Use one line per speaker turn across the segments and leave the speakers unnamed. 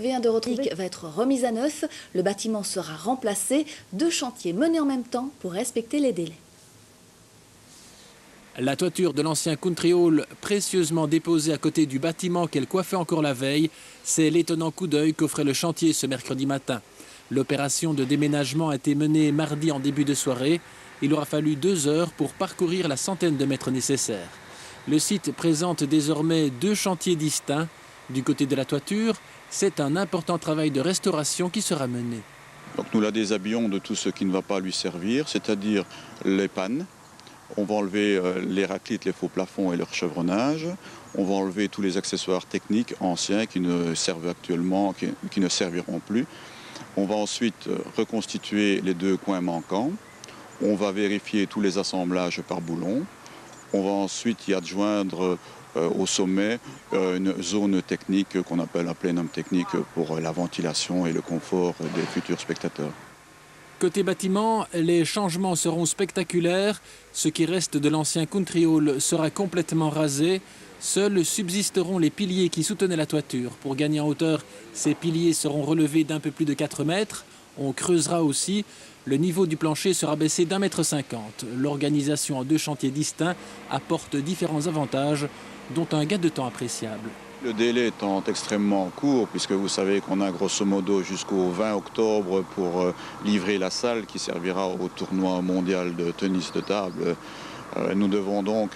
vient de retrouver va être remise à neuf. Le bâtiment sera remplacé. 2 chantiers menés en même temps pour respecter les délais.
La toiture de l'ancien country hall, précieusement déposée à côté du bâtiment qu'elle coiffait encore la veille, c'est l'étonnant coup d'œil qu'offrait le chantier ce mercredi matin. L'opération de déménagement a été menée mardi en début de soirée. Il aura fallu 2 heures pour parcourir la centaine de mètres nécessaires. Le site présente désormais 2 chantiers distincts. Du côté de la toiture, c'est un important travail de restauration qui sera mené.
Donc nous la déshabillons de tout ce qui ne va pas lui servir, c'est-à-dire les pannes. On va enlever les raclites, les faux plafonds et leur chevronnage. On va enlever tous les accessoires techniques anciens qui ne servent actuellement, qui ne serviront plus. On va ensuite reconstituer les 2 coins manquants. On va vérifier tous les assemblages par boulon. On va ensuite y adjoindre au sommet une zone technique qu'on appelle un plénum technique pour la ventilation et le confort des futurs spectateurs.
Côté bâtiment, les changements seront spectaculaires. Ce qui reste de l'ancien country hall sera complètement rasé. Seuls subsisteront les piliers qui soutenaient la toiture. Pour gagner en hauteur, ces piliers seront relevés d'un peu plus de 4 mètres. On creusera aussi. Le niveau du plancher sera baissé d'1,50 m. L'organisation en 2 chantiers distincts apporte différents avantages, dont un gain de temps appréciable.
Le délai étant extrêmement court, puisque vous savez qu'on a grosso modo jusqu'au 20 octobre pour livrer la salle qui servira au tournoi mondial de tennis de table. Nous devons donc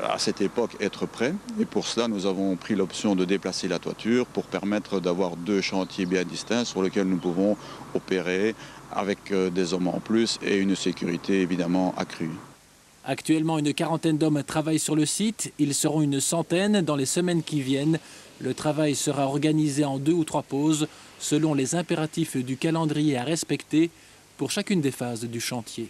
à cette époque être prêts et pour cela nous avons pris l'option de déplacer la toiture pour permettre d'avoir 2 chantiers bien distincts sur lesquels nous pouvons opérer avec des hommes en plus et une sécurité évidemment accrue.
Actuellement, une quarantaine d'hommes travaillent sur le site. Ils seront une centaine dans les semaines qui viennent. Le travail sera organisé en 2 ou 3 pauses selon les impératifs du calendrier à respecter pour chacune des phases du chantier.